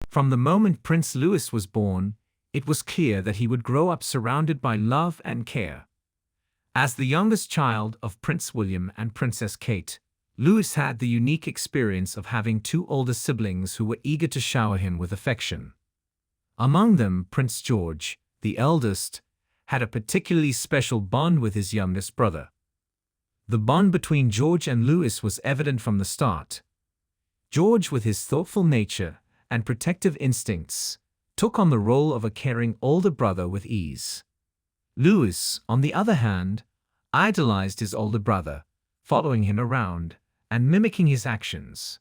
From the moment Prince Louis was born, it was clear that he would grow up surrounded by love and care. As the youngest child of Prince William and Princess Kate, Louis had the unique experience of having two older siblings who were eager to shower him with affection. Among them, Prince George, the eldest, had a particularly special bond with his youngest brother. The bond between George and Louis was evident from the start. George, with his thoughtful nature and protective instincts, took on the role of a caring older brother with ease. Louis, on the other hand, idolized his older brother, following him around and mimicking his actions.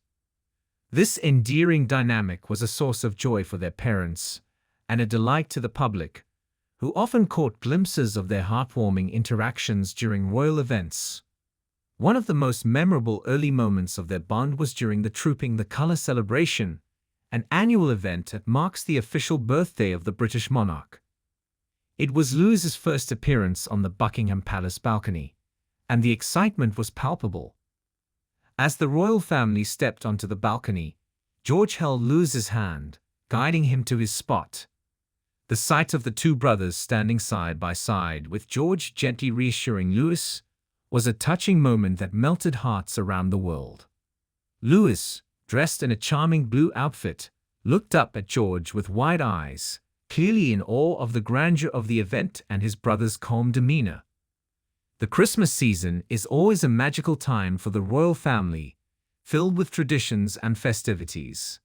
This endearing dynamic was a source of joy for their parents and a delight to the public, who often caught glimpses of their heartwarming interactions during royal events. One of the most memorable early moments of their bond was during the Trooping the Colour celebration, an annual event that marks the official birthday of the British monarch. It was Louis's first appearance on the Buckingham Palace balcony, and the excitement was palpable. As the royal family stepped onto the balcony, George held Louis's hand, guiding him to his spot. The sight of the two brothers standing side by side with George gently reassuring Louis was a touching moment that melted hearts around the world. Louis, dressed in a charming blue outfit, looked up at George with wide eyes, clearly in awe of the grandeur of the event and his brother's calm demeanor. The Christmas season is always a magical time for the royal family, filled with traditions and festivities.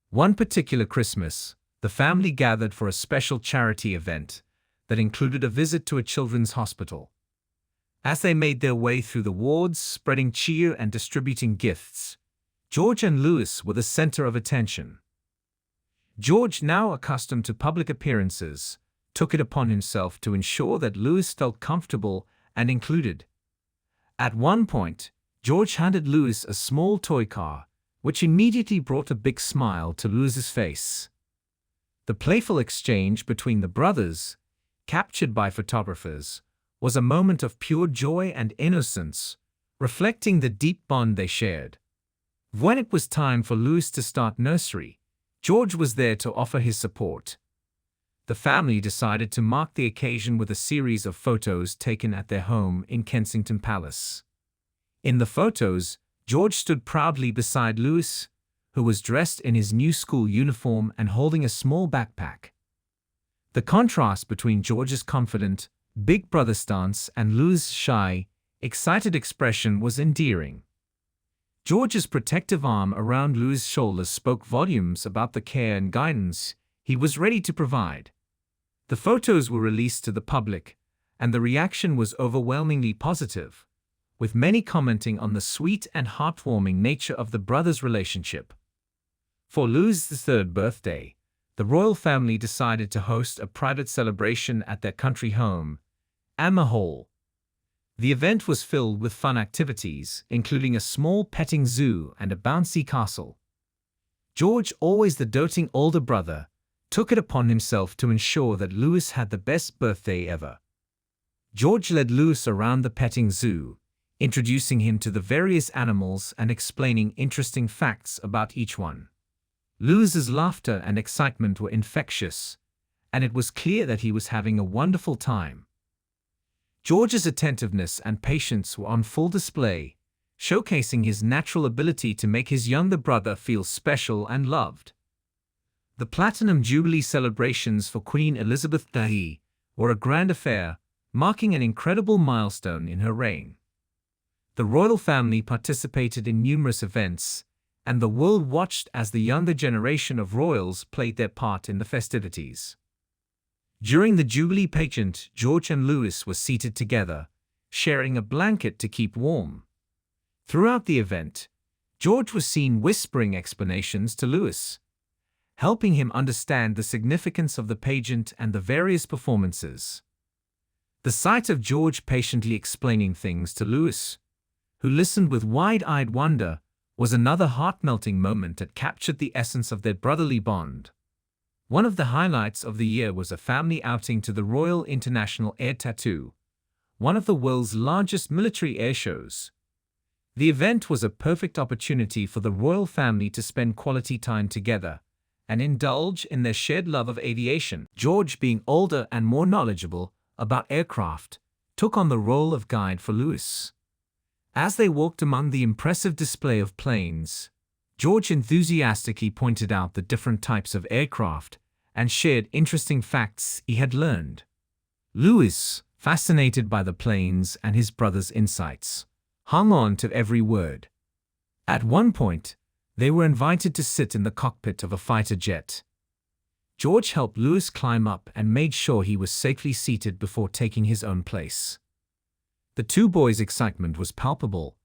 One particular Christmas, the family gathered for a special charity event that included a visit to a children's hospital. As they made their way through the wards, spreading cheer and distributing gifts, George and Louis were the center of attention. George, now accustomed to public appearances, took it upon himself to ensure that Louis felt comfortable and included. At one point, George handed Louis a small toy car, which immediately brought a big smile to Louis's face. The playful exchange between the brothers, captured by photographers, was a moment of pure joy and innocence, reflecting the deep bond they shared. When it was time for Louis to start nursery, George was there to offer his support. The family decided to mark the occasion with a series of photos taken at their home in Kensington Palace. In the photos, George stood proudly beside Louis, who was dressed in his new school uniform and holding a small backpack. The contrast between George's confident, big brother stance and Louis's shy, excited expression was endearing. George's protective arm around Louis's shoulders spoke volumes about the care and guidance he was ready to provide. The photos were released to the public, and the reaction was overwhelmingly positive, with many commenting on the sweet and heartwarming nature of the brothers' relationship. For Louis's third birthday, the royal family decided to host a private celebration at their country home, Amer Hall. The event was filled with fun activities, including a small petting zoo and a bouncy castle. George, always the doting older brother, took it upon himself to ensure that Louis had the best birthday ever. George led Louis around the petting zoo, introducing him to the various animals and explaining interesting facts about each one. Louis's laughter and excitement were infectious, and it was clear that he was having a wonderful time. George's attentiveness and patience were on full display, showcasing his natural ability to make his younger brother feel special and loved. The Platinum Jubilee celebrations for Queen Elizabeth II were a grand affair, marking an incredible milestone in her reign. The royal family participated in numerous events, and the world watched as the younger generation of royals played their part in the festivities. During the Jubilee pageant, George and Louis were seated together, sharing a blanket to keep warm. Throughout the event, George was seen whispering explanations to Louis, helping him understand the significance of the pageant and the various performances. The sight of George patiently explaining things to Louis, who listened with wide-eyed wonder, was another heart-melting moment that captured the essence of their brotherly bond. One of the highlights of the year was a family outing to the Royal International Air Tattoo, one of the world's largest military air shows. The event was a perfect opportunity for the royal family to spend quality time together and indulge in their shared love of aviation. George, being older and more knowledgeable about aircraft, took on the role of guide for Louis. As they walked among the impressive display of planes, George enthusiastically pointed out the different types of aircraft and shared interesting facts he had learned. Louis, fascinated by the planes and his brother's insights, hung on to every word. At one point, they were invited to sit in the cockpit of a fighter jet. George helped Louis climb up and made sure he was safely seated before taking his own place. The two boys' excitement was palpable,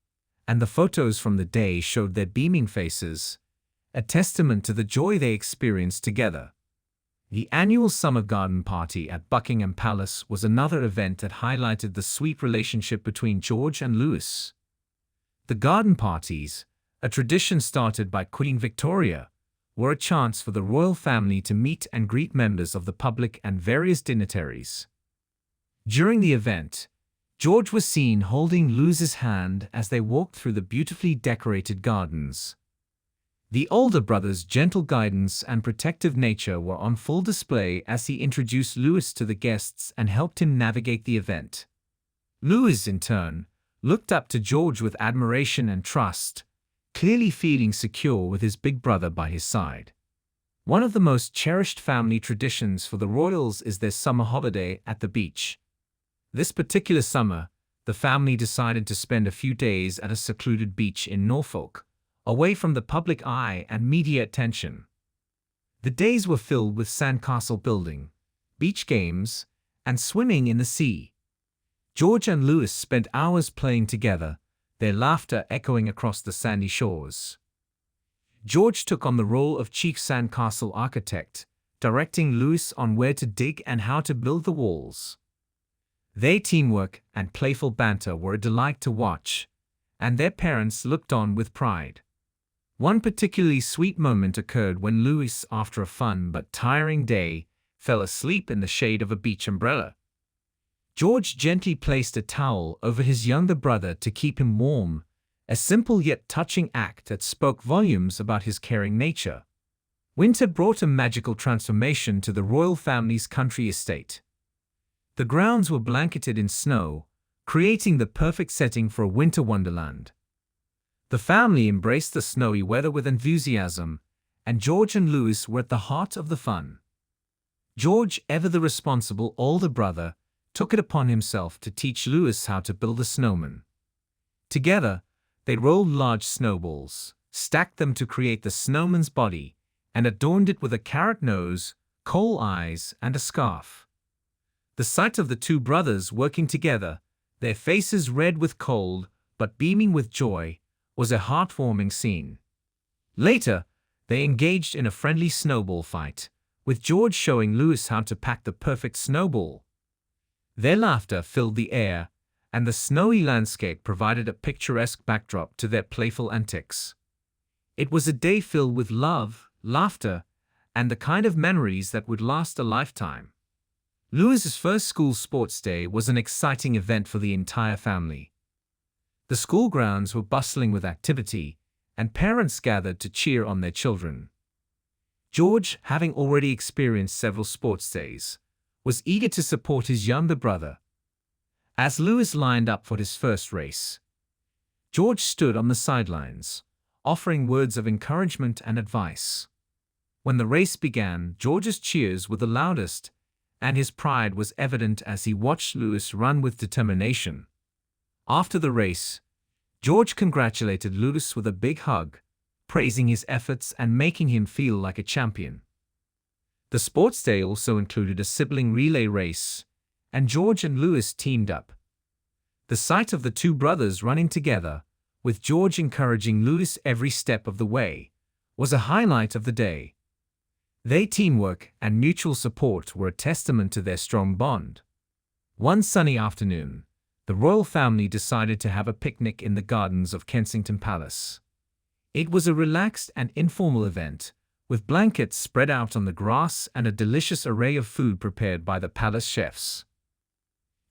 and the photos from the day showed their beaming faces, a testament to the joy they experienced together. The annual summer garden party at Buckingham Palace was another event that highlighted the sweet relationship between George and Louis. The garden parties, a tradition started by Queen Victoria, were a chance for the royal family to meet and greet members of the public and various dignitaries. During the event, George was seen holding Louis's hand as they walked through the beautifully decorated gardens. The older brother's gentle guidance and protective nature were on full display as he introduced Louis to the guests and helped him navigate the event. Louis, in turn, looked up to George with admiration and trust, clearly feeling secure with his big brother by his side. One of the most cherished family traditions for the royals is their summer holiday at the beach. This particular summer, the family decided to spend a few days at a secluded beach in Norfolk, away from the public eye and media attention. The days were filled with sandcastle building, beach games, and swimming in the sea. George and Louis spent hours playing together, their laughter echoing across the sandy shores. George took on the role of chief sandcastle architect, directing Louis on where to dig and how to build the walls. Their teamwork and playful banter were a delight to watch, and their parents looked on with pride. One particularly sweet moment occurred when Louis, after a fun but tiring day, fell asleep in the shade of a beach umbrella. George gently placed a towel over his younger brother to keep him warm, a simple yet touching act that spoke volumes about his caring nature. Winter brought a magical transformation to the royal family's country estate. The grounds were blanketed in snow, creating the perfect setting for a winter wonderland. The family embraced the snowy weather with enthusiasm, and George and Louis were at the heart of the fun. George, ever the responsible older brother, took it upon himself to teach Louis how to build a snowman. Together, they rolled large snowballs, stacked them to create the snowman's body, and adorned it with a carrot nose, coal eyes, and a scarf. The sight of the two brothers working together, their faces red with cold but beaming with joy, was a heartwarming scene. Later, they engaged in a friendly snowball fight, with George showing Louis how to pack the perfect snowball. Their laughter filled the air, and the snowy landscape provided a picturesque backdrop to their playful antics. It was a day filled with love, laughter, and the kind of memories that would last a lifetime. Louis's first school sports day was an exciting event for the entire family. The school grounds were bustling with activity, and parents gathered to cheer on their children. George, having already experienced several sports days, was eager to support his younger brother. As Louis lined up for his first race, George stood on the sidelines, offering words of encouragement and advice. When the race began, George's cheers were the loudest, and his pride was evident as he watched Louis run with determination. After the race, George congratulated Louis with a big hug, praising his efforts and making him feel like a champion. The sports day also included a sibling relay race, and George and Louis teamed up. The sight of the two brothers running together, with George encouraging Louis every step of the way, was a highlight of the day. Their teamwork and mutual support were a testament to their strong bond. One sunny afternoon, the royal family decided to have a picnic in the gardens of Kensington Palace. It was a relaxed and informal event, with blankets spread out on the grass and a delicious array of food prepared by the palace chefs.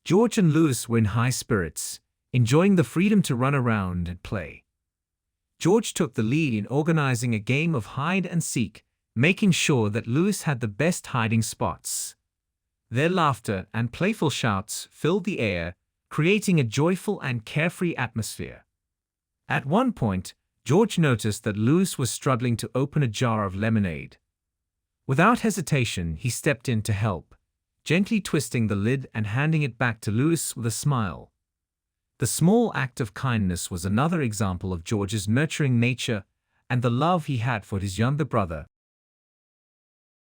George and Louis were in high spirits, enjoying the freedom to run around and play. George took the lead in organizing a game of hide and seek, making sure that Louis had the best hiding spots. Their laughter and playful shouts filled the air, creating a joyful and carefree atmosphere. At one point, George noticed that Louis was struggling to open a jar of lemonade. Without hesitation, he stepped in to help, gently twisting the lid and handing it back to Louis with a smile. The small act of kindness was another example of George's nurturing nature and the love he had for his younger brother,